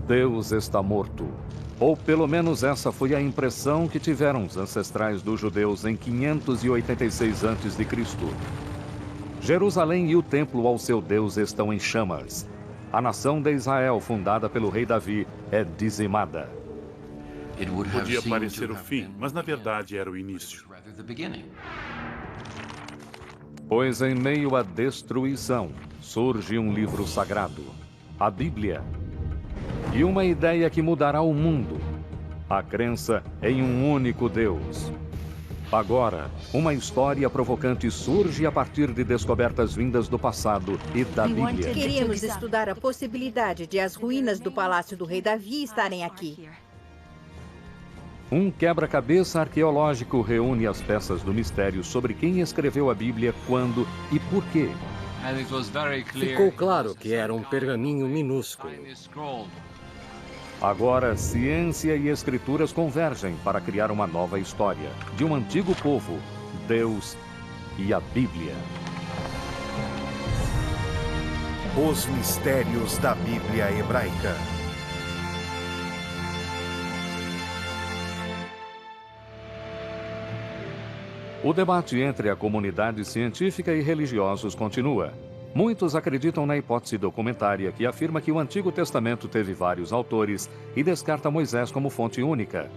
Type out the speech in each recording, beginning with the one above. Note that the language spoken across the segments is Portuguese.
Deus está morto. Ou pelo menos essa foi a impressão que tiveram os ancestrais dos judeus em 586 a.C. Jerusalém e o templo ao seu Deus estão em chamas. A nação de Israel, fundada pelo rei Davi, é dizimada. Podia parecer o fim, mas na verdade era o início. Pois em meio à destruição, surge um livro sagrado, a Bíblia. E uma ideia que mudará o mundo, a crença em um único Deus. Agora, uma história provocante surge a partir de descobertas vindas do passado e da Bíblia. Queríamos estudar a possibilidade de as ruínas do Palácio do Rei Davi estarem aqui. Um quebra-cabeça arqueológico reúne as peças do mistério sobre quem escreveu a Bíblia, quando e por quê. Ficou claro que era um pergaminho minúsculo. Agora, ciência e escrituras convergem para criar uma nova história de um antigo povo, Deus e a Bíblia. Os mistérios da Bíblia hebraica. O debate entre a comunidade científica e religiosos continua. Muitos acreditam na hipótese documentária que afirma que o Antigo Testamento teve vários autores e descarta Moisés como fonte única.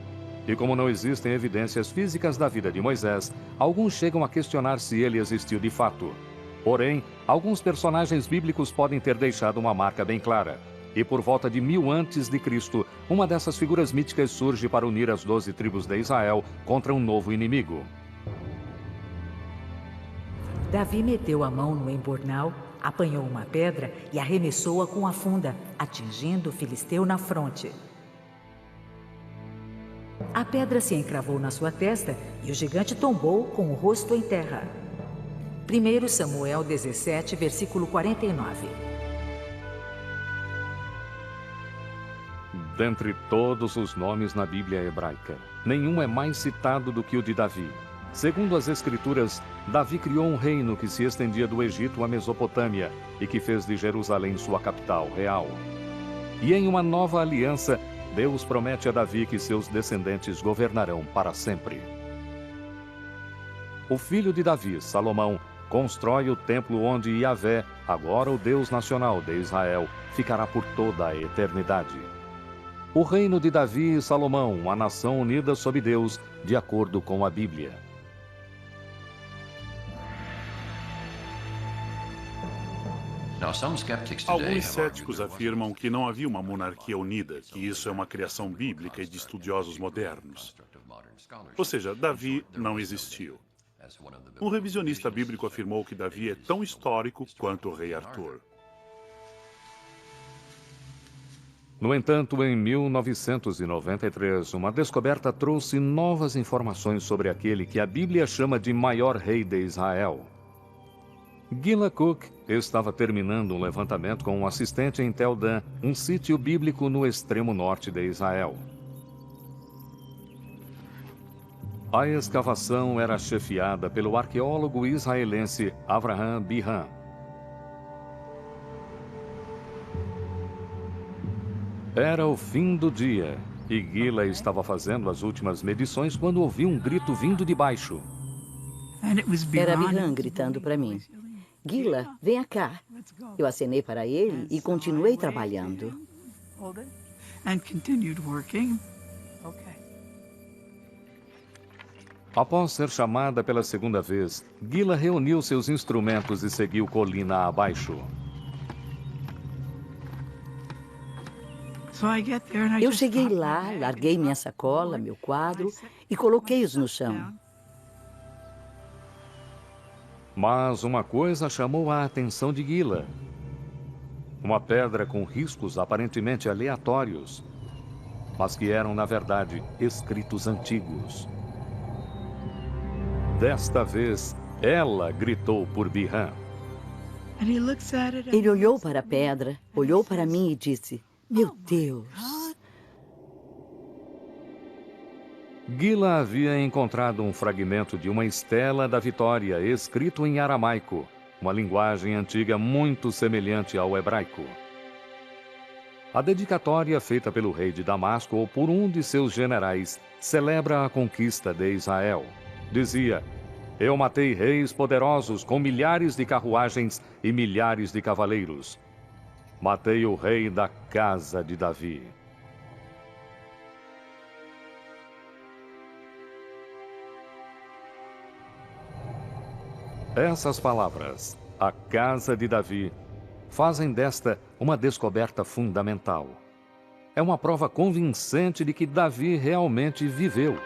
E como não existem evidências físicas da vida de Moisés, alguns chegam a questionar se ele existiu de fato. Porém, alguns personagens bíblicos podem ter deixado uma marca bem clara. E por volta de 1000 a.C., uma dessas figuras míticas surge para unir as 12 tribos de Israel contra um novo inimigo. Davi meteu a mão no embornal, apanhou uma pedra e arremessou-a com a funda, atingindo o filisteu na fronte. A pedra se encravou na sua testa e o gigante tombou com o rosto em terra. 1 Samuel 17, versículo 49. Dentre todos os nomes na Bíblia hebraica, nenhum é mais citado do que o de Davi. Segundo as Escrituras, Davi criou um reino que se estendia do Egito à Mesopotâmia e que fez de Jerusalém sua capital real. E em uma nova aliança, Deus promete a Davi que seus descendentes governarão para sempre. O filho de Davi, Salomão, constrói o templo onde Yahvé, agora o Deus nacional de Israel, ficará por toda a eternidade. O reino de Davi e Salomão, a nação unida sob Deus, de acordo com a Bíblia. Alguns céticos afirmam que não havia uma monarquia unida, que isso é uma criação bíblica e de estudiosos modernos. Ou seja, Davi não existiu. Um revisionista bíblico afirmou que Davi é tão histórico quanto o rei Arthur. No entanto, em 1993, uma descoberta trouxe novas informações sobre aquele que a Bíblia chama de maior rei de Israel. Gila Cook estava terminando um levantamento com um assistente em Tel Dan, um sítio bíblico no extremo norte de Israel. A escavação era chefiada pelo arqueólogo israelense Avraham Bihan. Era o fim do dia e Gila estava fazendo as últimas medições quando ouviu um grito vindo de baixo. Era Bihan gritando para mim. Gila, venha cá. Eu acenei para ele e continuei trabalhando. Após ser chamada pela segunda vez, Gila reuniu seus instrumentos e seguiu colina abaixo. Eu cheguei lá, larguei minha sacola, meu quadro e coloquei-os no chão. Mas uma coisa chamou a atenção de Gila. Uma pedra com riscos aparentemente aleatórios, mas que eram, na verdade, escritos antigos. Desta vez, ela gritou por Bihan. Ele olhou para a pedra, olhou para mim e disse: "Meu Deus!" Gila havia encontrado um fragmento de uma estela da vitória escrito em aramaico, uma linguagem antiga muito semelhante ao hebraico. A dedicatória feita pelo rei de Damasco ou por um de seus generais celebra a conquista de Israel. Dizia: eu matei reis poderosos com milhares de carruagens e milhares de cavaleiros. Matei o rei da casa de Davi. Essas palavras, a casa de Davi, fazem desta uma descoberta fundamental. É uma prova convincente de que Davi realmente viveu.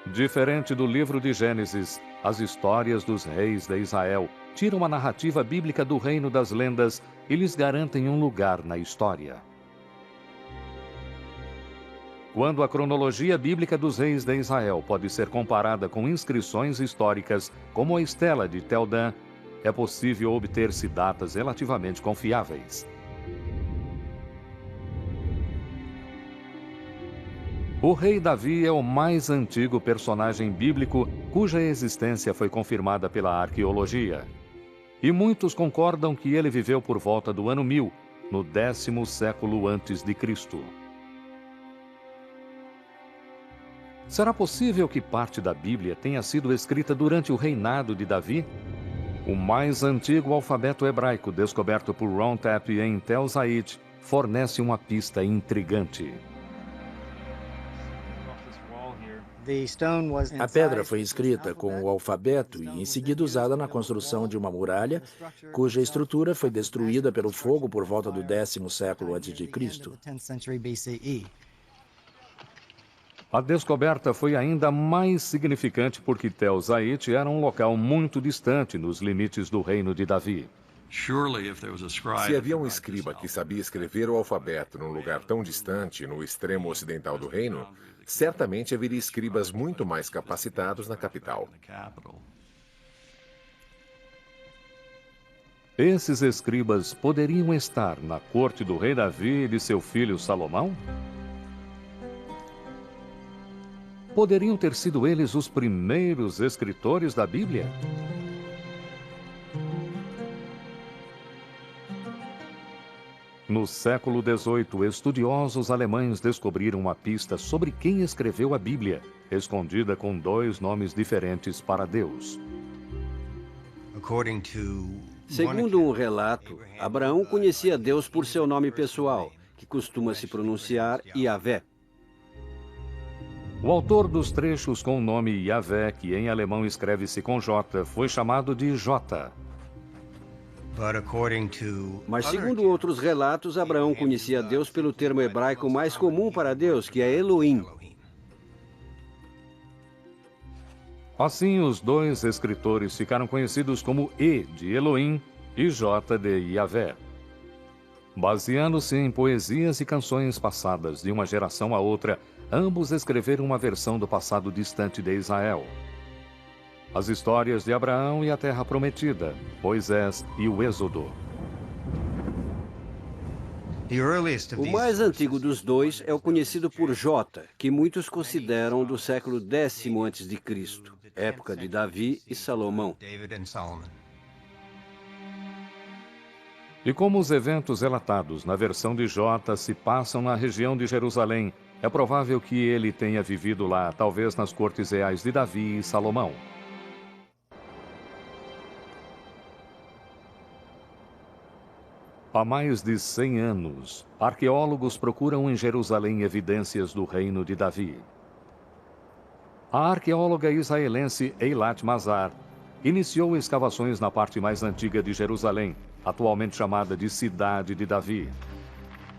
Diferente do livro de Gênesis, as histórias dos reis de Israel tiram a narrativa bíblica do reino das lendas e lhes garantem um lugar na história. Quando a cronologia bíblica dos reis de Israel pode ser comparada com inscrições históricas, como a Estela de Tel Dan, é possível obter-se datas relativamente confiáveis. O rei Davi é o mais antigo personagem bíblico cuja existência foi confirmada pela arqueologia. E muitos concordam que ele viveu por volta do ano 1000, no 10º século antes de Cristo. Será possível que parte da Bíblia tenha sido escrita durante o reinado de Davi? O mais antigo alfabeto hebraico descoberto por Ron Tapp em Tel Zayit fornece uma pista intrigante. A pedra foi escrita com o alfabeto e em seguida usada na construção de uma muralha, cuja estrutura foi destruída pelo fogo por volta do 10º século a.C. A descoberta foi ainda mais significante porque Tel Zayit era um local muito distante nos limites do reino de Davi. Se havia um escriba que sabia escrever o alfabeto num lugar tão distante, no extremo ocidental do reino, certamente haveria escribas muito mais capacitados na capital. Esses escribas poderiam estar na corte do rei Davi e de seu filho Salomão? Poderiam ter sido eles os primeiros escritores da Bíblia? No século XVIII, estudiosos alemães descobriram uma pista sobre quem escreveu a Bíblia, escondida com 2 nomes diferentes para Deus. Segundo um relato, Abraão conhecia Deus por seu nome pessoal, que costuma se pronunciar Yahvé. O autor dos trechos com o nome Yahvé, que em alemão escreve-se com J, foi chamado de J. Mas segundo outros relatos, Abraão conhecia Deus pelo termo hebraico mais comum para Deus, que é Elohim. Assim, os 2 escritores ficaram conhecidos como E de Elohim e J de Yahvé. Baseando-se em poesias e canções passadas de uma geração a outra, ambos escreveram uma versão do passado distante de Israel. As histórias de Abraão e a Terra Prometida, Moisés e o Êxodo. O mais antigo dos 2 é o conhecido por J, que muitos consideram do século X a.C., época de Davi e Salomão. E como os eventos relatados na versão de J se passam na região de Jerusalém, é provável que ele tenha vivido lá, talvez nas cortes reais de Davi e Salomão. Há mais de 100 anos, arqueólogos procuram em Jerusalém evidências do reino de Davi. A arqueóloga israelense Eilat Mazar iniciou escavações na parte mais antiga de Jerusalém, atualmente chamada de Cidade de Davi.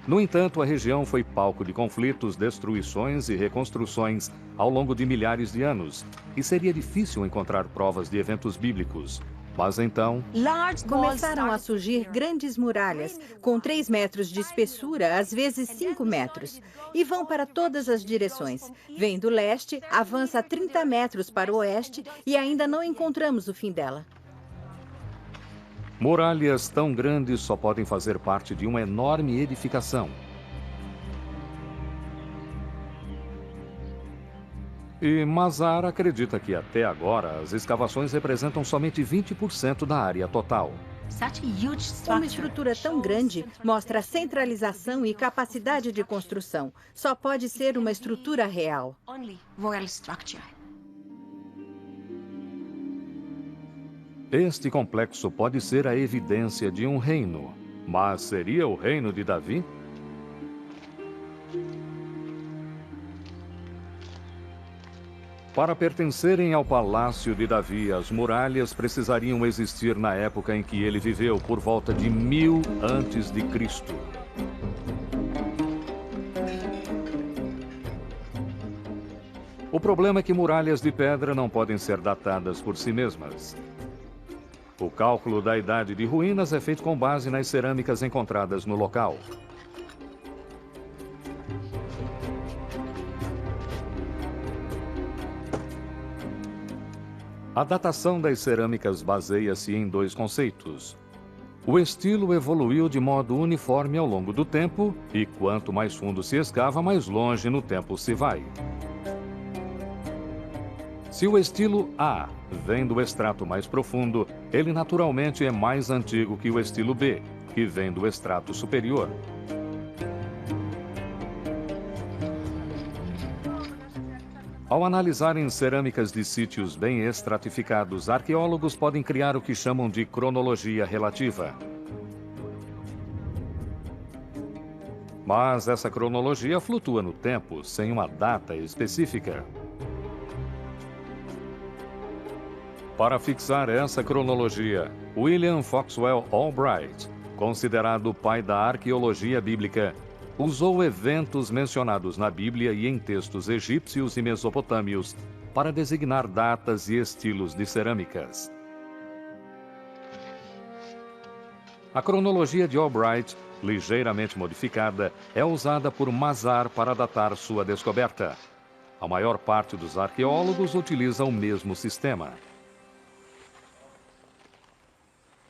No entanto, a região foi palco de conflitos, destruições e reconstruções ao longo de milhares de anos, e seria difícil encontrar provas de eventos bíblicos. Mas então, começaram a surgir grandes muralhas, com 3 metros de espessura, às vezes 5 metros, e vão para todas as direções. Vem do leste, avança 30 metros para o oeste e ainda não encontramos o fim dela. muralhas tão grandes só podem fazer parte de uma enorme edificação. E Mazar acredita que até agora as escavações representam somente 20% da área total. Uma estrutura tão grande mostra centralização e capacidade de construção. Só pode ser uma estrutura real. Este complexo pode ser a evidência de um reino, mas seria o reino de Davi? Para pertencerem ao palácio de Davi, as muralhas precisariam existir na época em que ele viveu, por volta de 1000 a.C. O problema é que muralhas de pedra não podem ser datadas por si mesmas. O cálculo da idade de ruínas é feito com base nas cerâmicas encontradas no local. A datação das cerâmicas baseia-se em dois conceitos. O estilo evoluiu de modo uniforme ao longo do tempo, e quanto mais fundo se escava, mais longe no tempo se vai. Se o estilo A vem do extrato mais profundo, ele naturalmente é mais antigo que o estilo B, que vem do extrato superior. Ao analisarem cerâmicas de sítios bem estratificados, arqueólogos podem criar o que chamam de cronologia relativa. Mas essa cronologia flutua no tempo, sem uma data específica. Para fixar essa cronologia, William Foxwell Albright, considerado o pai da arqueologia bíblica, usou eventos mencionados na Bíblia e em textos egípcios e mesopotâmios para designar datas e estilos de cerâmicas. A cronologia de Albright, ligeiramente modificada, é usada por Mazar para datar sua descoberta. A maior parte dos arqueólogos utiliza o mesmo sistema.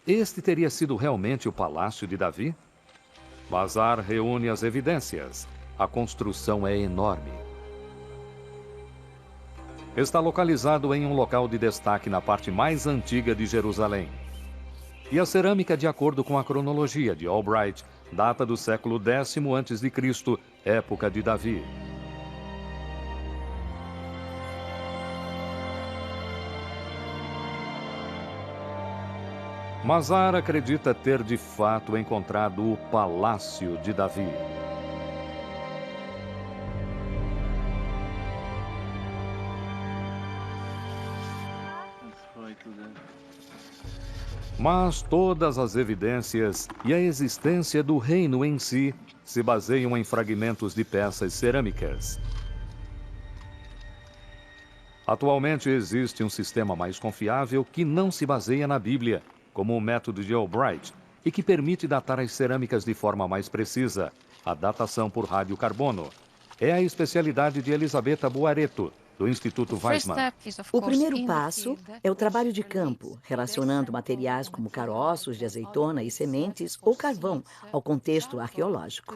Este teria sido realmente o palácio de Davi? Mazar reúne as evidências. A construção é enorme. Está localizado em um local de destaque na parte mais antiga de Jerusalém. E a cerâmica, de acordo com a cronologia de Albright, data do século X a.C., época de Davi. Mazar acredita ter de fato encontrado o palácio de Davi. Mas todas as evidências e a existência do reino em si se baseiam em fragmentos de peças cerâmicas. Atualmente existe um sistema mais confiável que não se baseia na Bíblia, como o método de Albright, e que permite datar as cerâmicas de forma mais precisa, a datação por radiocarbono. É a especialidade de Elisabetta Buaretto, do Instituto Weizmann. O primeiro passo é o trabalho de campo, relacionando materiais como caroços de azeitona e sementes ou carvão ao contexto arqueológico.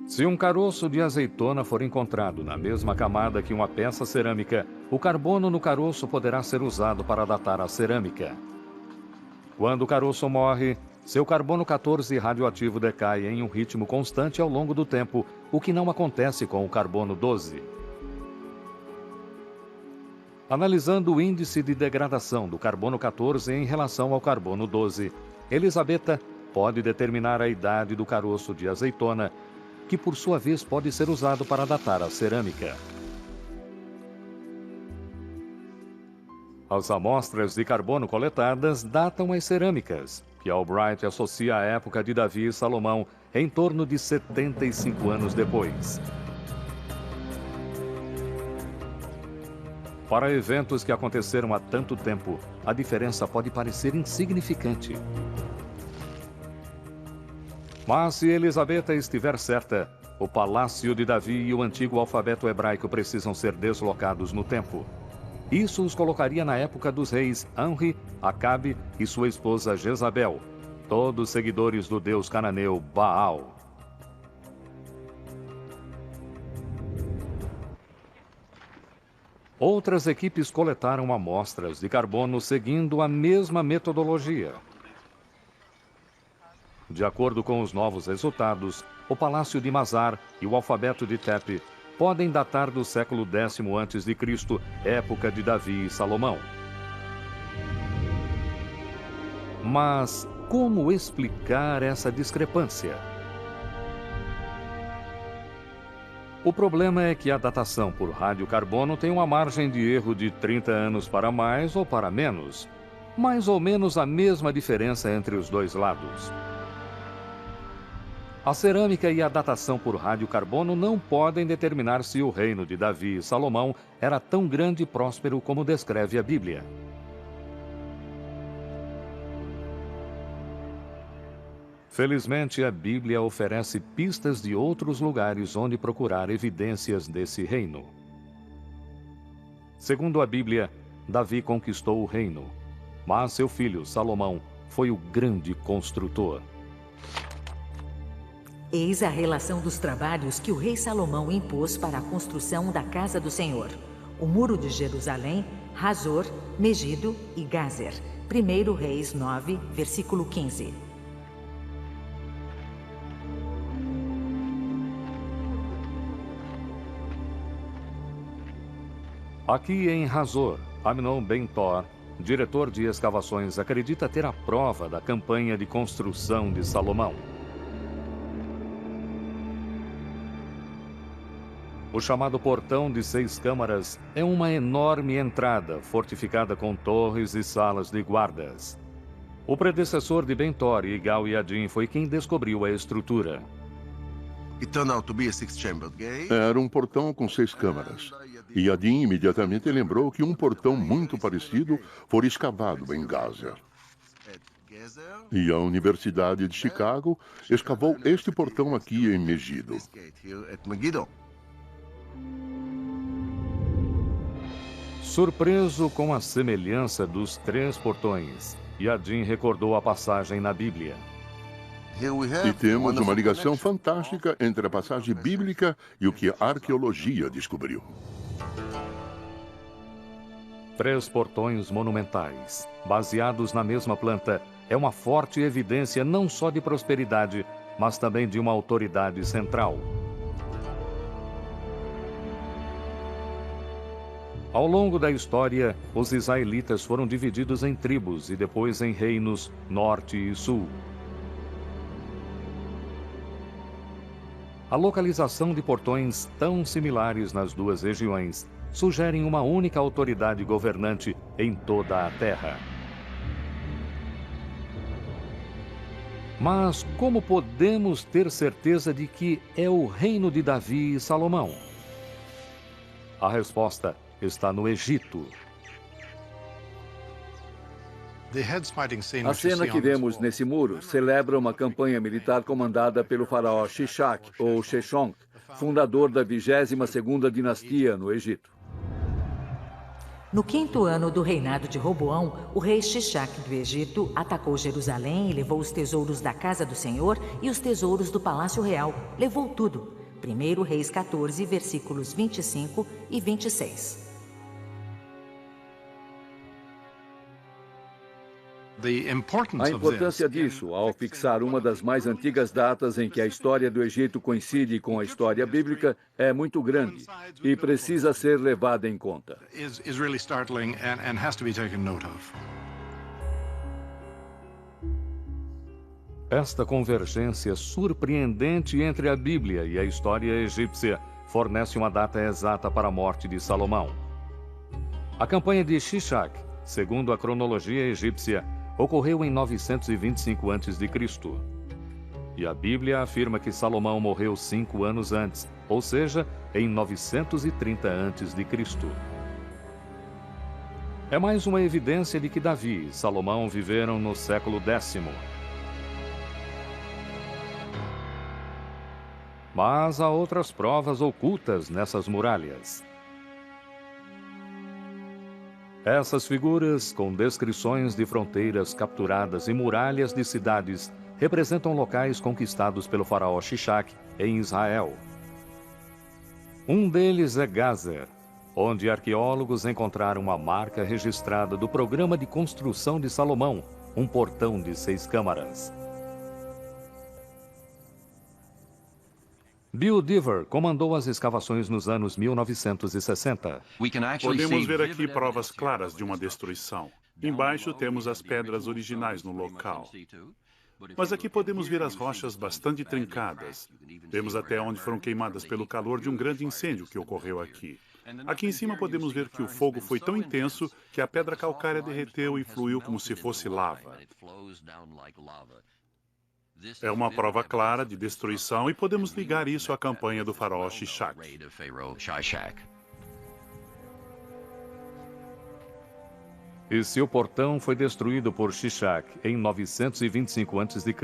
Se um caroço de azeitona for encontrado na mesma camada que uma peça cerâmica, o carbono no caroço poderá ser usado para datar a cerâmica. Quando o caroço morre, seu carbono 14 radioativo decai em um ritmo constante ao longo do tempo, o que não acontece com o carbono 12. Analisando o índice de degradação do carbono 14 em relação ao carbono 12, Elisabetta pode determinar a idade do caroço de azeitona, que por sua vez pode ser usado para datar a cerâmica. As amostras de carbono coletadas datam as cerâmicas, que Albright associa à época de Davi e Salomão, em torno de 75 anos depois. Para eventos que aconteceram há tanto tempo, a diferença pode parecer insignificante. Mas se Elisabetta estiver certa, o palácio de Davi e o antigo alfabeto hebraico precisam ser deslocados no tempo. Isso os colocaria na época dos reis Anri, Acabe e sua esposa Jezabel, todos seguidores do deus cananeu Baal. Outras equipes coletaram amostras de carbono seguindo a mesma metodologia. De acordo com os novos resultados, o Palácio de Mazar e o alfabeto de Tepe podem datar do século X a.C., época de Davi e Salomão. Mas como explicar essa discrepância? O problema é que a datação por radiocarbono tem uma margem de erro de 30 anos para mais ou para menos, mais ou menos a mesma diferença entre os dois lados. A cerâmica e a datação por radiocarbono não podem determinar se o reino de Davi e Salomão era tão grande e próspero como descreve a Bíblia. Felizmente, a Bíblia oferece pistas de outros lugares onde procurar evidências desse reino. Segundo a Bíblia, Davi conquistou o reino, mas seu filho, Salomão, foi o grande construtor. Eis a relação dos trabalhos que o rei Salomão impôs para a construção da casa do Senhor. O muro de Jerusalém, Hazor, Megido e Gazer. 1 Reis 9, versículo 15. Aqui em Hazor, Amnon Ben-Tor, diretor de escavações, acredita ter a prova da campanha de construção de Salomão. O chamado Portão de 6 Câmaras é uma enorme entrada fortificada com torres e salas de guardas. O predecessor de Ben-Tor, Igal Yadin, foi quem descobriu a estrutura. Era um portão com 6 câmaras. E Yadin imediatamente lembrou que um portão muito parecido fora escavado em Gaza. E a Universidade de Chicago escavou este portão aqui em Megido. Surpreso com a semelhança dos 3 portões, Yadin recordou a passagem na Bíblia. E temos uma ligação fantástica entre a passagem bíblica e o que a arqueologia descobriu. 3 portões monumentais, baseados na mesma planta, é uma forte evidência não só de prosperidade, mas também de uma autoridade central. Ao longo da história, os israelitas foram divididos em tribos e depois em reinos norte e sul. A localização de portões tão similares nas duas regiões sugerem uma única autoridade governante em toda a terra. Mas como podemos ter certeza de que é o reino de Davi e Salomão? A resposta está no Egito. A cena que vemos nesse muro celebra uma campanha militar comandada pelo faraó Shishak, ou Sheshonq, fundador da 22ª dinastia no Egito. No 5º ano do reinado de Roboão, o rei Shishak do Egito atacou Jerusalém e levou os tesouros da casa do Senhor e os tesouros do palácio real. Levou tudo. 1 Reis 14, versículos 25 e 26. A importância disso, ao fixar uma das mais antigas datas em que a história do Egito coincide com a história bíblica, é muito grande e precisa ser levada em conta. Esta convergência surpreendente entre a Bíblia e a história egípcia fornece uma data exata para a morte de Salomão. A campanha de Shishak, segundo a cronologia egípcia, ocorreu em 925 a.C. E a Bíblia afirma que Salomão morreu 5 anos antes, ou seja, em 930 a.C. É mais uma evidência de que Davi e Salomão viveram no século X. Mas há outras provas ocultas nessas muralhas. Essas figuras, com descrições de fronteiras capturadas e muralhas de cidades, representam locais conquistados pelo faraó Shishak em Israel. Um deles é Gazer, onde arqueólogos encontraram uma marca registrada do programa de construção de Salomão, um portão de 6 câmaras. Bill Dever comandou as escavações nos anos 1960. Podemos ver aqui provas claras de uma destruição. Embaixo temos as pedras originais no local. Mas aqui podemos ver as rochas bastante trincadas. Vemos até onde foram queimadas pelo calor de um grande incêndio que ocorreu aqui. Aqui em cima podemos ver que o fogo foi tão intenso que a pedra calcária derreteu e fluiu como se fosse lava. É uma prova clara de destruição e podemos ligar isso à campanha do faraó Shishak. E se o portão foi destruído por Shishak em 925 a.C.,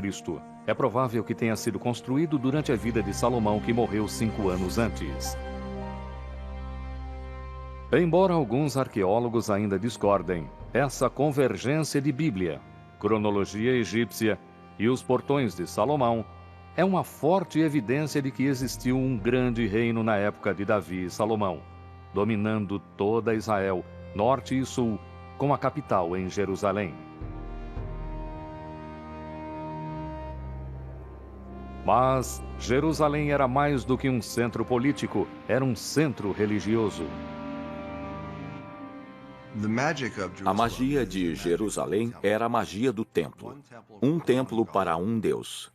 é provável que tenha sido construído durante a vida de Salomão, que morreu 5 anos antes. Embora alguns arqueólogos ainda discordem, essa convergência de Bíblia, cronologia egípcia e os portões de Salomão é uma forte evidência de que existiu um grande reino na época de Davi e Salomão, dominando toda Israel, norte e sul, com a capital em Jerusalém. Mas Jerusalém era mais do que um centro político, era um centro religioso. A magia de Jerusalém era a magia do templo. Um templo para um Deus.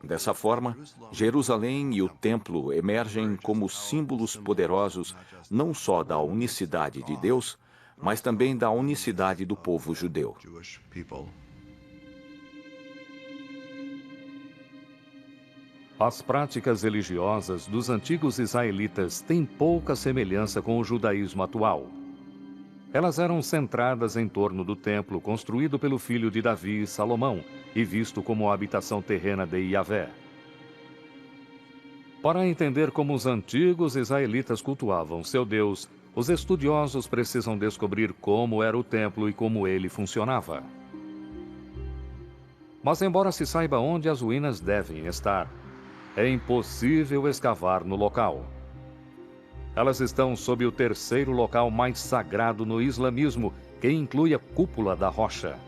Dessa forma, Jerusalém e o templo emergem como símbolos poderosos não só da unicidade de Deus, mas também da unicidade do povo judeu. As práticas religiosas dos antigos israelitas têm pouca semelhança com o judaísmo atual. Elas eram centradas em torno do templo construído pelo filho de Davi, Salomão, e visto como a habitação terrena de Yahvé. Para entender como os antigos israelitas cultuavam seu Deus, os estudiosos precisam descobrir como era o templo e como ele funcionava. Mas embora se saiba onde as ruínas devem estar, é impossível escavar no local. Elas estão sob o terceiro local mais sagrado no islamismo, que inclui a cúpula da rocha.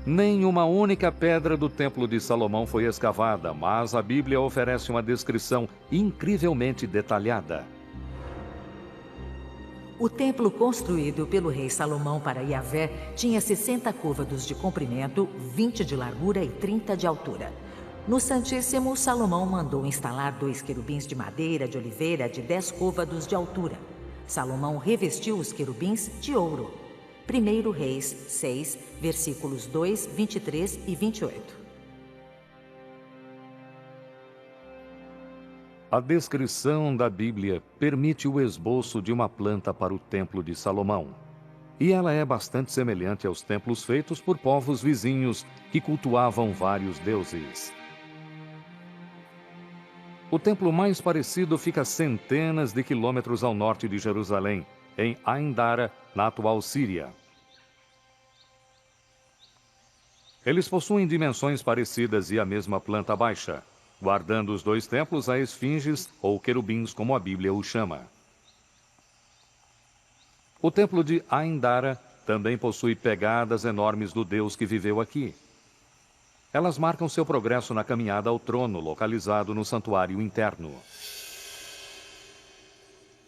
Nem uma única pedra do Templo de Salomão foi escavada, mas a Bíblia oferece uma descrição incrivelmente detalhada. O templo construído pelo rei Salomão para Yahvé tinha 60 côvados de comprimento, 20 de largura e 30 de altura. No Santíssimo, Salomão mandou instalar 2 querubins de madeira de oliveira de 10 côvados de altura. Salomão revestiu os querubins de ouro. 1 Reis 6, versículos 2, 23 e 28. A descrição da Bíblia permite o esboço de uma planta para o Templo de Salomão. E ela é bastante semelhante aos templos feitos por povos vizinhos que cultuavam vários deuses. O templo mais parecido fica a centenas de quilômetros ao norte de Jerusalém, em Ain Dara, na atual Síria. Eles possuem dimensões parecidas e a mesma planta baixa, guardando os 2 templos a esfinges ou querubins, como a Bíblia os chama. O templo de Ain Dara também possui pegadas enormes do Deus que viveu aqui. Elas marcam seu progresso na caminhada ao trono, localizado no santuário interno.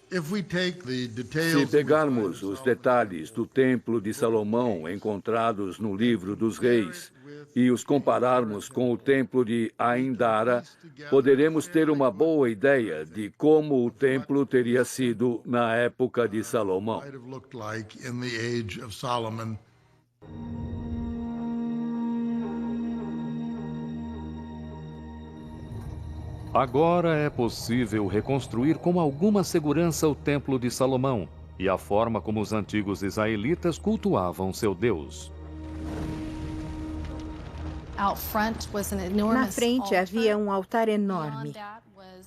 Se pegarmos os detalhes do Templo de Salomão encontrados no Livro dos Reis e os compararmos com o Templo de Ain Dara, poderemos ter uma boa ideia de como o templo teria sido na época de Salomão. Agora é possível reconstruir com alguma segurança o Templo de Salomão e a forma como os antigos israelitas cultuavam seu Deus. Na frente havia um altar enorme.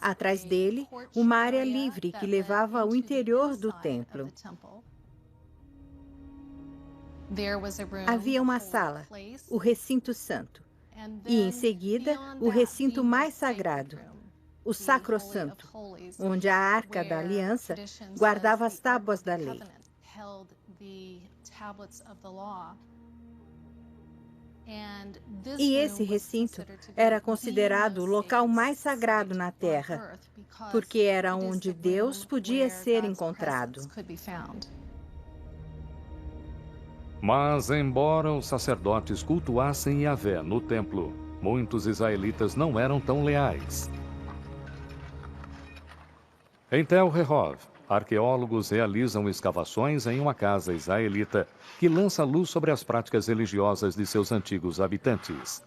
Atrás dele, uma área livre que levava ao interior do templo. Havia uma sala, o recinto santo, e em seguida, o recinto mais sagrado. o Sacrossanto, onde a Arca da Aliança guardava as tábuas da lei. E esse recinto era considerado o local mais sagrado na Terra, porque era onde Deus podia ser encontrado. Mas, embora os sacerdotes cultuassem Yahvé no templo, muitos israelitas não eram tão leais. Em Tel Rehov, arqueólogos realizam escavações em uma casa israelita que lança luz sobre as práticas religiosas de seus antigos habitantes.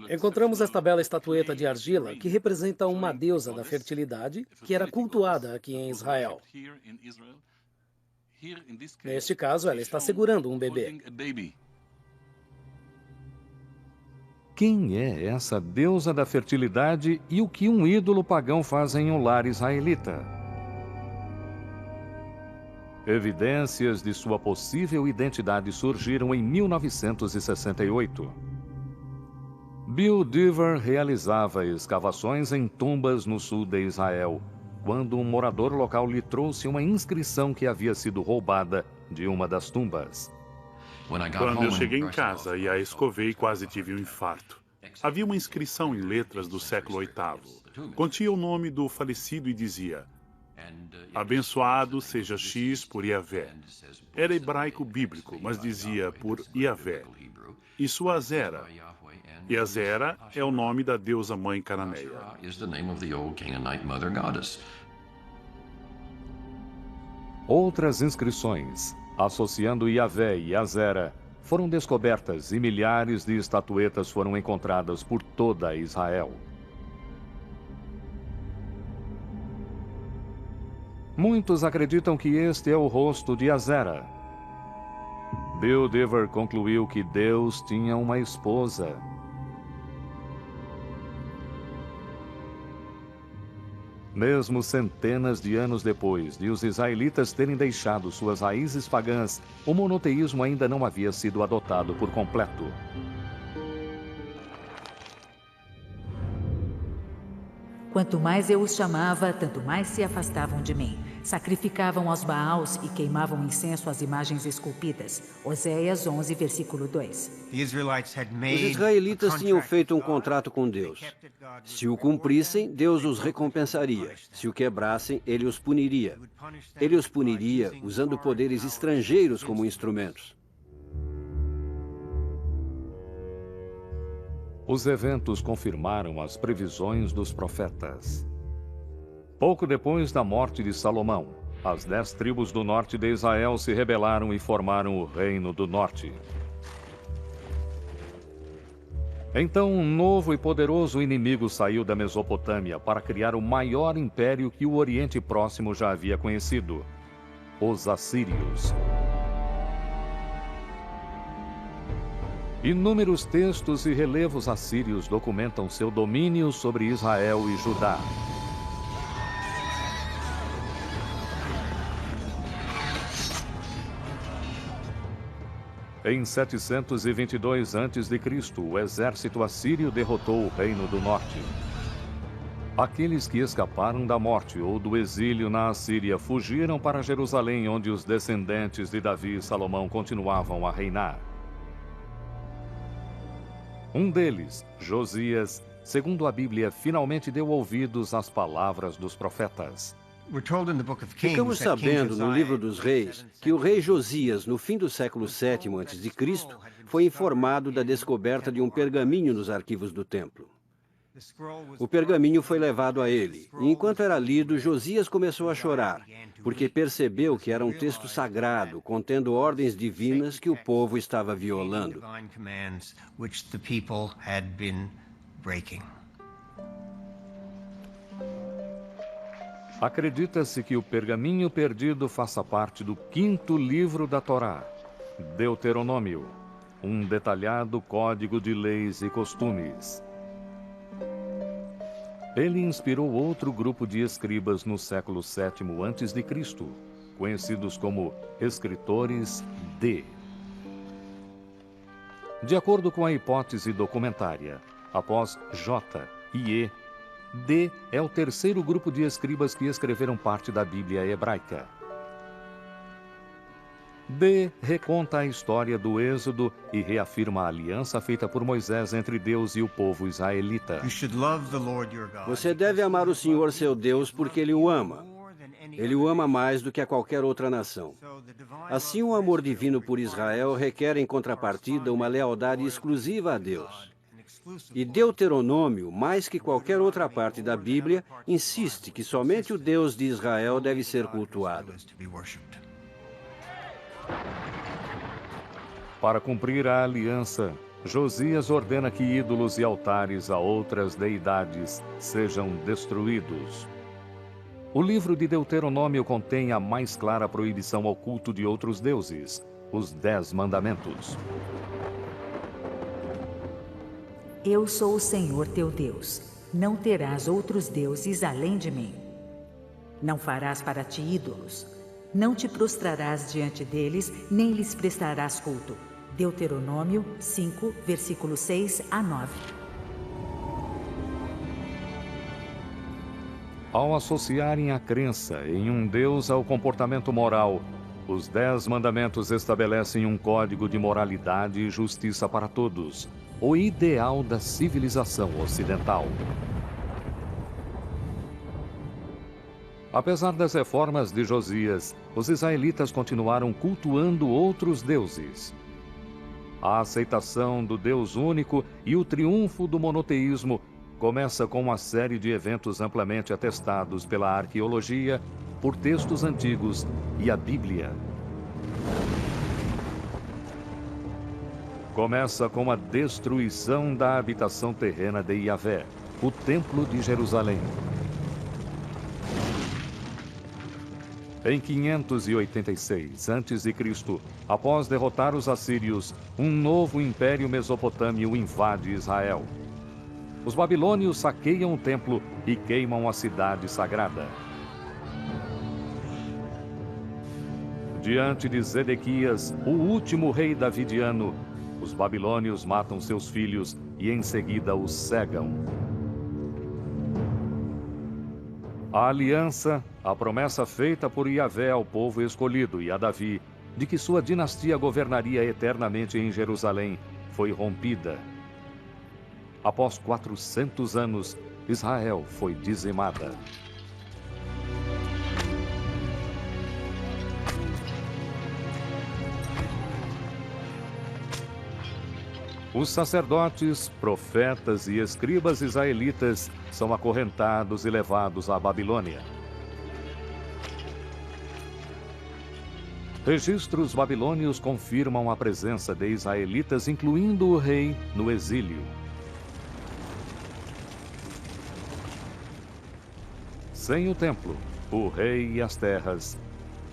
Encontramos esta bela estatueta de argila que representa uma deusa da fertilidade que era cultuada aqui em Israel. Neste caso, ela está segurando um bebê. Quem é essa deusa da fertilidade e o que um ídolo pagão faz em um lar israelita? Evidências de sua possível identidade surgiram em 1968. Bill Dever realizava escavações em tumbas no sul de Israel, quando um morador local lhe trouxe uma inscrição que havia sido roubada de uma das tumbas. Quando eu cheguei em casa e a escovei, quase tive um infarto. Havia uma inscrição em letras do século VIII. Continha o nome do falecido e dizia: abençoado seja X por Yahvé. Era hebraico bíblico, mas dizia por Yahvé. E sua Azera. E Azera é o nome da deusa mãe cananeia. Outras inscrições, associando Yahvé e Azera, foram descobertas e milhares de estatuetas foram encontradas por toda Israel. Muitos acreditam que este é o rosto de Azera. Bill Dever concluiu que Deus tinha uma esposa. Mesmo centenas de anos depois de os israelitas terem deixado suas raízes pagãs, o monoteísmo ainda não havia sido adotado por completo. Quanto mais eu os chamava, tanto mais se afastavam de mim. Sacrificavam aos Baals e queimavam incenso às imagens esculpidas. Oséias 11, versículo 2. Os israelitas tinham feito um contrato com Deus. Se o cumprissem, Deus os recompensaria. Se o quebrassem, ele os puniria. Ele os puniria usando poderes estrangeiros como instrumentos. Os eventos confirmaram as previsões dos profetas. Pouco depois da morte de Salomão, as 10 tribos do norte de Israel se rebelaram e formaram o Reino do Norte. Então, um novo e poderoso inimigo saiu da Mesopotâmia para criar o maior império que o Oriente Próximo já havia conhecido: os assírios. Inúmeros textos e relevos assírios documentam seu domínio sobre Israel e Judá. Em 722 a.C., o exército assírio derrotou o Reino do Norte. Aqueles que escaparam da morte ou do exílio na Assíria fugiram para Jerusalém, onde os descendentes de Davi e Salomão continuavam a reinar. Um deles, Josias, segundo a Bíblia, finalmente deu ouvidos às palavras dos profetas. Ficamos sabendo no livro dos reis que o rei Josias, no fim do século VII a.C., foi informado da descoberta de um pergaminho nos arquivos do templo. O pergaminho foi levado a ele, e enquanto era lido, Josias começou a chorar, porque percebeu que era um texto sagrado, contendo ordens divinas que o povo estava violando. Acredita-se que o pergaminho perdido faça parte do 5º livro da Torá, Deuteronômio, um detalhado código de leis e costumes. Ele inspirou outro grupo de escribas no século VII a.C., conhecidos como escritores D. De acordo com a hipótese documentária, após J, e E. D é o terceiro grupo de escribas que escreveram parte da Bíblia hebraica. D reconta a história do Êxodo e reafirma a aliança feita por Moisés entre Deus e o povo israelita. Você deve amar o Senhor seu Deus porque Ele o ama. Ele o ama mais do que a qualquer outra nação. Assim, o amor divino por Israel requer, em contrapartida, uma lealdade exclusiva a Deus. E Deuteronômio, mais que qualquer outra parte da Bíblia, insiste que somente o Deus de Israel deve ser cultuado. Para cumprir a aliança, Josias ordena que ídolos e altares a outras deidades sejam destruídos. O livro de Deuteronômio contém a mais clara proibição ao culto de outros deuses, os 10 mandamentos. Eu sou o Senhor teu Deus. Não terás outros deuses além de mim. Não farás para ti ídolos. Não te prostrarás diante deles, nem lhes prestarás culto. Deuteronômio 5, versículos 6 a 9. Ao associarem a crença em um Deus ao comportamento moral, os 10 mandamentos estabelecem um código de moralidade e justiça para todos, o ideal da civilização ocidental. Apesar das reformas de Josias, os israelitas continuaram cultuando outros deuses. A aceitação do Deus único e o triunfo do monoteísmo começa com uma série de eventos amplamente atestados pela arqueologia, por textos antigos e a Bíblia. Começa com a destruição da habitação terrena de Yahvé, o Templo de Jerusalém. Em 586 a.C., após derrotar os assírios, um novo império mesopotâmio invade Israel. Os babilônios saqueiam o templo e queimam a cidade sagrada. Diante de Zedequias, o último rei davidiano, os babilônios matam seus filhos e em seguida os cegam. A aliança, a promessa feita por Yahvé ao povo escolhido e a Davi, de que sua dinastia governaria eternamente em Jerusalém, foi rompida. Após 400 anos, Israel foi dizimada. Os sacerdotes, profetas e escribas israelitas são acorrentados e levados à Babilônia. Registros babilônios confirmam a presença de israelitas, incluindo o rei, no exílio. Sem o templo, o rei e as terras,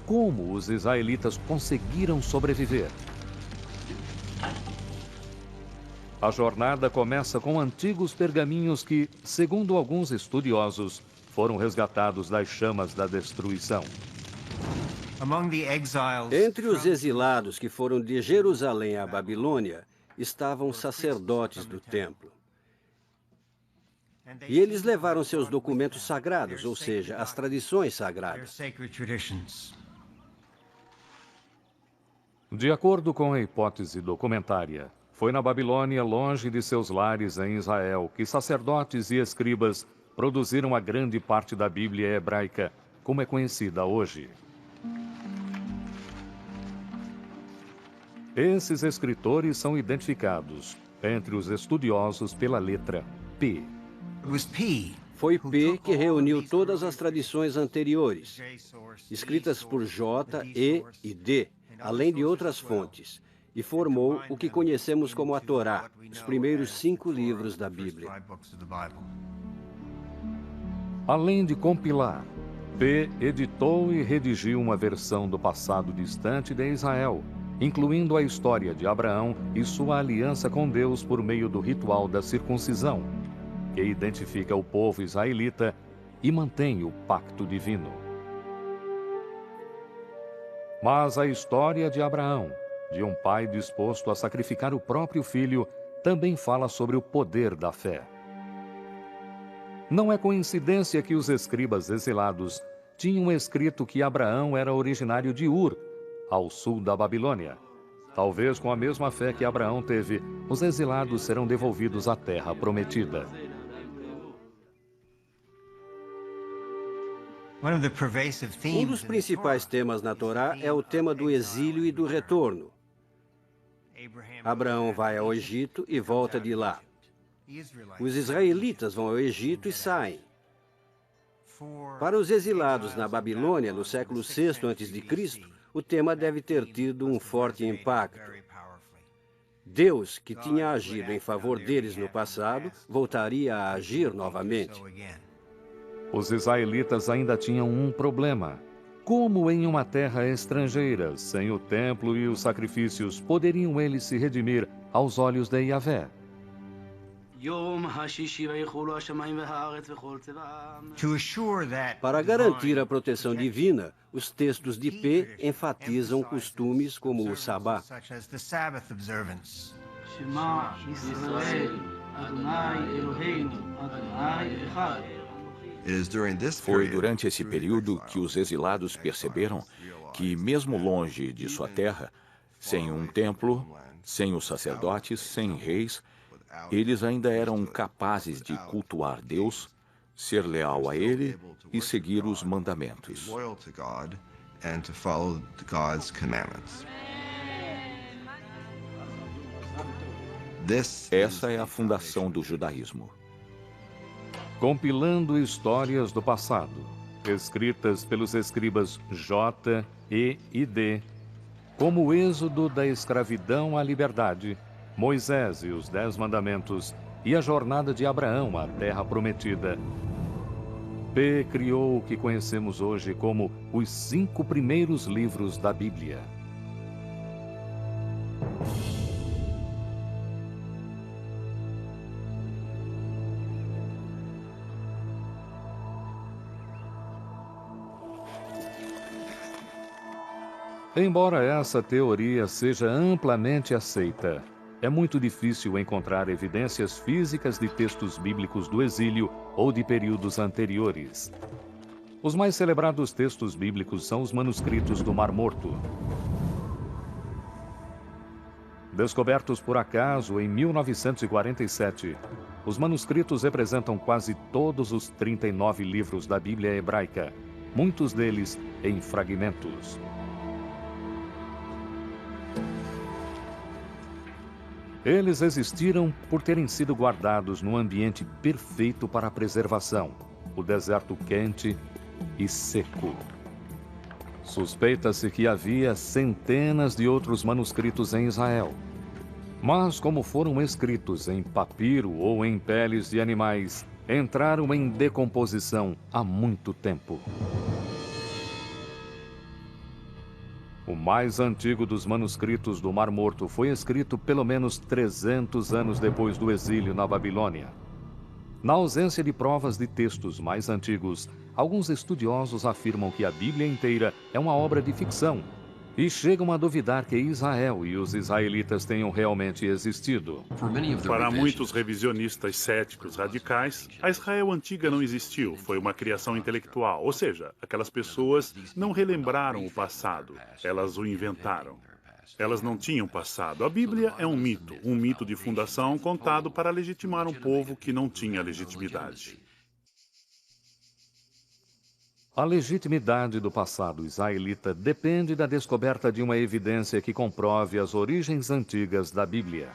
como os israelitas conseguiram sobreviver? A jornada começa com antigos pergaminhos que, segundo alguns estudiosos, foram resgatados das chamas da destruição. Entre os exilados que foram de Jerusalém à Babilônia, estavam sacerdotes do templo. E eles levaram seus documentos sagrados, ou seja, as tradições sagradas. De acordo com a hipótese documentária, foi na Babilônia, longe de seus lares em Israel, que sacerdotes e escribas produziram a grande parte da Bíblia hebraica, como é conhecida hoje. Esses escritores são identificados, entre os estudiosos, pela letra P. Foi P que reuniu todas as tradições anteriores, escritas por J, E e D, além de outras fontes, e formou o que conhecemos como a Torá, os primeiros 5 livros da Bíblia. Além de compilar, P editou e redigiu uma versão do passado distante de Israel, incluindo a história de Abraão e sua aliança com Deus por meio do ritual da circuncisão, que identifica o povo israelita e mantém o pacto divino. Mas a história de Abraão, de um pai disposto a sacrificar o próprio filho, também fala sobre o poder da fé. Não é coincidência que os escribas exilados tinham escrito que Abraão era originário de Ur, ao sul da Babilônia. Talvez com a mesma fé que Abraão teve, os exilados serão devolvidos à terra prometida. Um dos principais temas na Torá é o tema do exílio e do retorno. Abraão vai ao Egito e volta de lá. Os israelitas vão ao Egito e saem. Para os exilados na Babilônia, no século VI a.C., o tema deve ter tido um forte impacto. Deus, que tinha agido em favor deles no passado, voltaria a agir novamente. Os israelitas ainda tinham um problema. Como em uma terra estrangeira, sem o templo e os sacrifícios, poderiam eles se redimir aos olhos de Yahvé? Para garantir a proteção divina, os textos de P enfatizam costumes como o Sabá. Foi durante esse período que os exilados perceberam que, mesmo longe de sua terra, sem um templo, sem os sacerdotes, sem reis, eles ainda eram capazes de cultuar Deus, ser leal a Ele e seguir os mandamentos. Essa é a fundação do judaísmo. Compilando histórias do passado, escritas pelos escribas J, E e D, como o êxodo da escravidão à liberdade, Moisés e os 10 mandamentos e a jornada de Abraão à terra prometida. P criou o que conhecemos hoje como os 5 primeiros livros da Bíblia. Embora essa teoria seja amplamente aceita, é muito difícil encontrar evidências físicas de textos bíblicos do exílio ou de períodos anteriores. Os mais celebrados textos bíblicos são os manuscritos do Mar Morto. Descobertos por acaso em 1947, os manuscritos representam quase todos os 39 livros da Bíblia hebraica, muitos deles em fragmentos. Eles existiram por terem sido guardados num ambiente perfeito para a preservação, o deserto quente e seco. Suspeita-se que havia centenas de outros manuscritos em Israel. Mas, como foram escritos em papiro ou em peles de animais, entraram em decomposição há muito tempo. O mais antigo dos manuscritos do Mar Morto foi escrito pelo menos 300 anos depois do exílio na Babilônia. Na ausência de provas de textos mais antigos, alguns estudiosos afirmam que a Bíblia inteira é uma obra de ficção e chegam a duvidar que Israel e os israelitas tenham realmente existido. Para muitos revisionistas céticos radicais, a Israel antiga não existiu, foi uma criação intelectual, ou seja, aquelas pessoas não relembraram o passado, elas o inventaram. Elas não tinham passado. A Bíblia é um mito de fundação contado para legitimar um povo que não tinha legitimidade. A legitimidade do passado israelita depende da descoberta de uma evidência que comprove as origens antigas da Bíblia.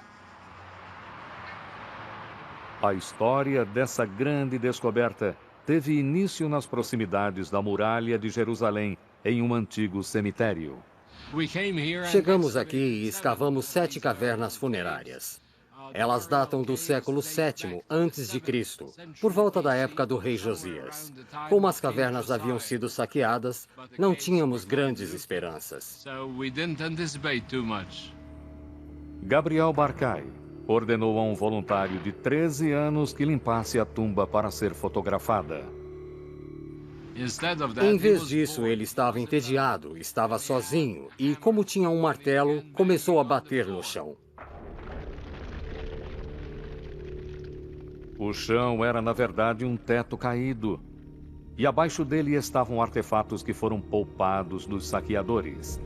A história dessa grande descoberta teve início nas proximidades da muralha de Jerusalém, em um antigo cemitério. Chegamos aqui e escavamos 7 cavernas funerárias. Elas datam do século VII a.C., por volta da época do rei Josias. Como as cavernas haviam sido saqueadas, não tínhamos grandes esperanças. Gabriel Barkay ordenou a um voluntário de 13 anos que limpasse a tumba para ser fotografada. Em vez disso, ele estava entediado, estava sozinho e, como tinha um martelo, começou a bater no chão. O chão era, na verdade, um teto caído. E abaixo dele estavam artefatos que foram poupados dos saqueadores.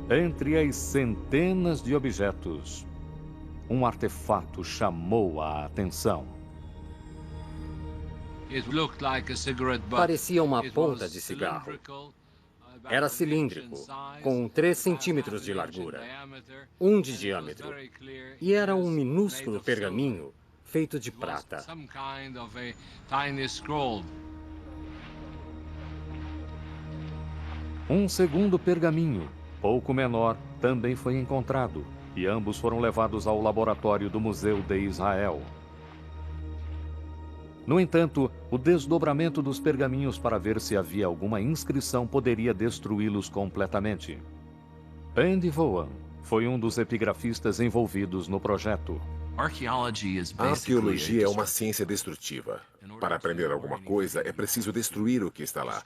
Entre as centenas de objetos, um artefato chamou a atenção. Parecia uma ponta de cigarro. Era cilíndrico, com 3 centímetros de largura, 1 de diâmetro, e era um minúsculo pergaminho feito de prata. Um segundo pergaminho, pouco menor, também foi encontrado, e ambos foram levados ao laboratório do Museu de Israel. No entanto, o desdobramento dos pergaminhos para ver se havia alguma inscrição poderia destruí-los completamente. Andy Vaughan foi um dos epigrafistas envolvidos no projeto. A arqueologia é uma ciência destrutiva. Para aprender alguma coisa, é preciso destruir o que está lá.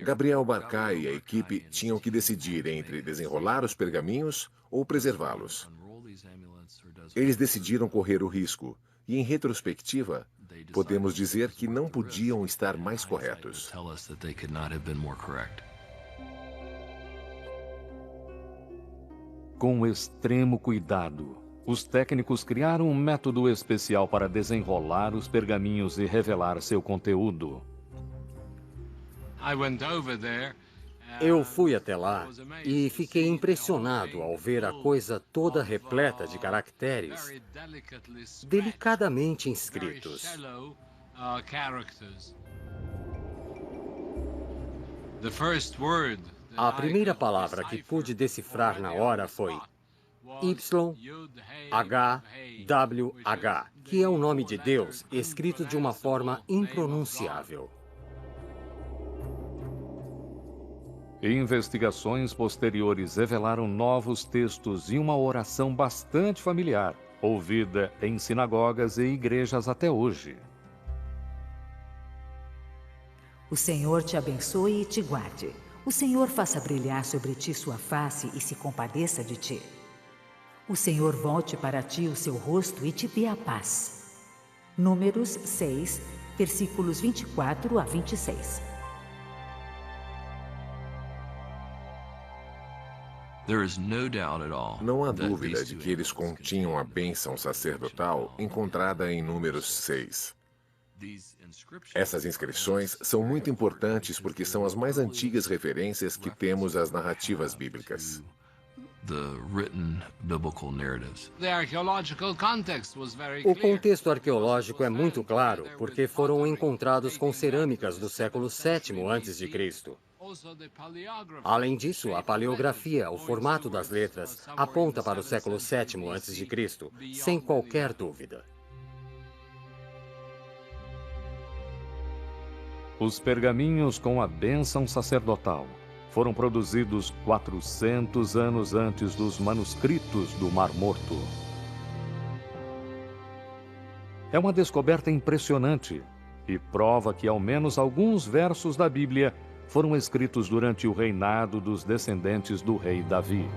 Gabriel Barkay e a equipe tinham que decidir entre desenrolar os pergaminhos ou preservá-los. Eles decidiram correr o risco, e em retrospectiva, podemos dizer que não podiam estar mais corretos. Com extremo cuidado, os técnicos criaram um método especial para desenrolar os pergaminhos e revelar seu conteúdo. Eu fui até lá e fiquei impressionado ao ver a coisa toda repleta de caracteres delicadamente inscritos. A primeira palavra que pude decifrar na hora foi YHWH, que é o nome de Deus escrito de uma forma impronunciável. Investigações posteriores revelaram novos textos e uma oração bastante familiar, ouvida em sinagogas e igrejas até hoje. O Senhor te abençoe e te guarde. O Senhor faça brilhar sobre ti sua face e se compadeça de ti. O Senhor volte para ti o seu rosto e te dê a paz. Números 6, versículos 24 a 26. Não há dúvida de que eles continham a bênção sacerdotal encontrada em Números 6. Essas inscrições são muito importantes porque são as mais antigas referências que temos às narrativas bíblicas. O contexto arqueológico é muito claro porque foram encontrados com cerâmicas do século VII a.C. Além disso, a paleografia, o formato das letras, aponta para o século VII a.C., sem qualquer dúvida. Os pergaminhos com a bênção sacerdotal foram produzidos 400 anos antes dos manuscritos do Mar Morto. É uma descoberta impressionante e prova que ao menos alguns versos da Bíblia foram escritos durante o reinado dos descendentes do rei Davi.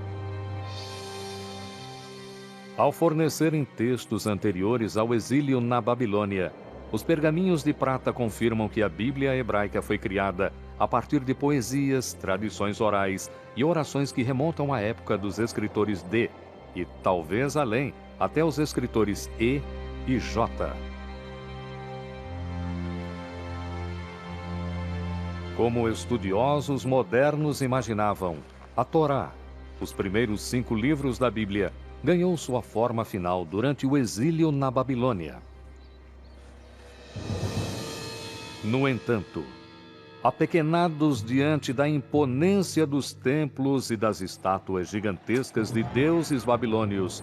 Ao fornecerem textos anteriores ao exílio na Babilônia, os pergaminhos de prata confirmam que a Bíblia hebraica foi criada a partir de poesias, tradições orais e orações que remontam à época dos escritores D, e talvez além, até os escritores E e J. Como estudiosos modernos imaginavam, a Torá, os primeiros 5 livros da Bíblia, ganhou sua forma final durante o exílio na Babilônia. No entanto, apequenados diante da imponência dos templos e das estátuas gigantescas de deuses babilônios,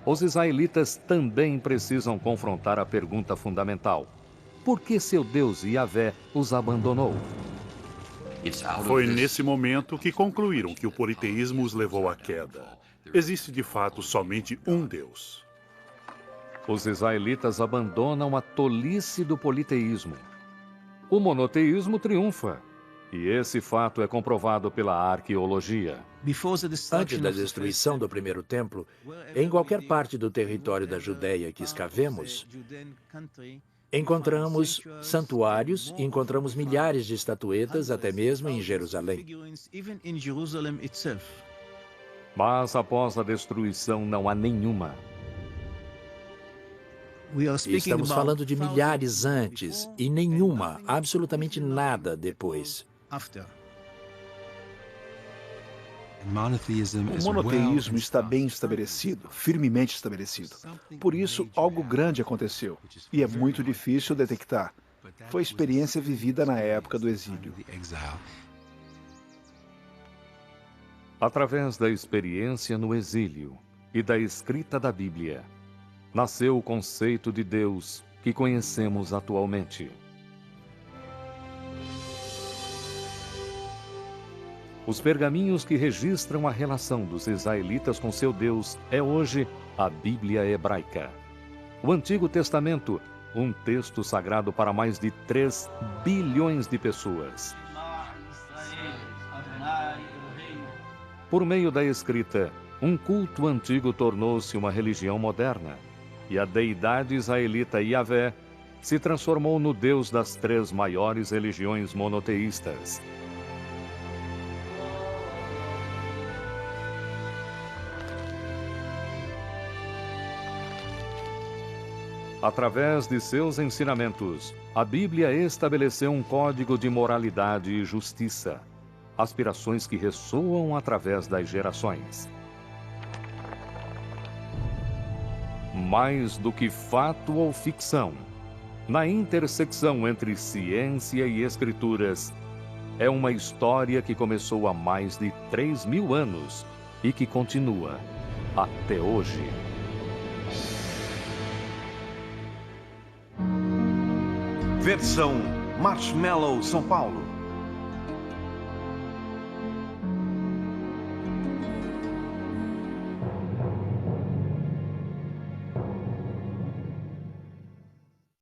os israelitas também precisam confrontar a pergunta fundamental: por que seu Deus Yahvé os abandonou? Foi nesse momento que concluíram que o politeísmo os levou à queda. Existe de fato somente um Deus. Os israelitas abandonam a tolice do politeísmo. O monoteísmo triunfa. E esse fato é comprovado pela arqueologia. Antes da destruição do primeiro templo, em qualquer parte do território da Judéia que escavemos, encontramos santuários e encontramos milhares de estatuetas, até mesmo em Jerusalém. Mas após a destruição não há nenhuma. Estamos falando de milhares antes e nenhuma, absolutamente nada depois. O monoteísmo está bem estabelecido, firmemente estabelecido. Por isso, algo grande aconteceu, e é muito difícil detectar. Foi experiência vivida na época do exílio. Através da experiência no exílio e da escrita da Bíblia, nasceu o conceito de Deus que conhecemos atualmente. Os pergaminhos que registram a relação dos israelitas com seu Deus é hoje a Bíblia hebraica. O Antigo Testamento, um texto sagrado para mais de 3 bilhões de pessoas. Por meio da escrita, um culto antigo tornou-se uma religião moderna, e a deidade israelita Yahvé se transformou no Deus das 3 maiores religiões monoteístas. Através de seus ensinamentos, a Bíblia estabeleceu um código de moralidade e justiça, aspirações que ressoam através das gerações. Mais do que fato ou ficção, na intersecção entre ciência e escrituras, é uma história que começou há mais de 3.000 anos e que continua até hoje. Versão Marshmallow São Paulo.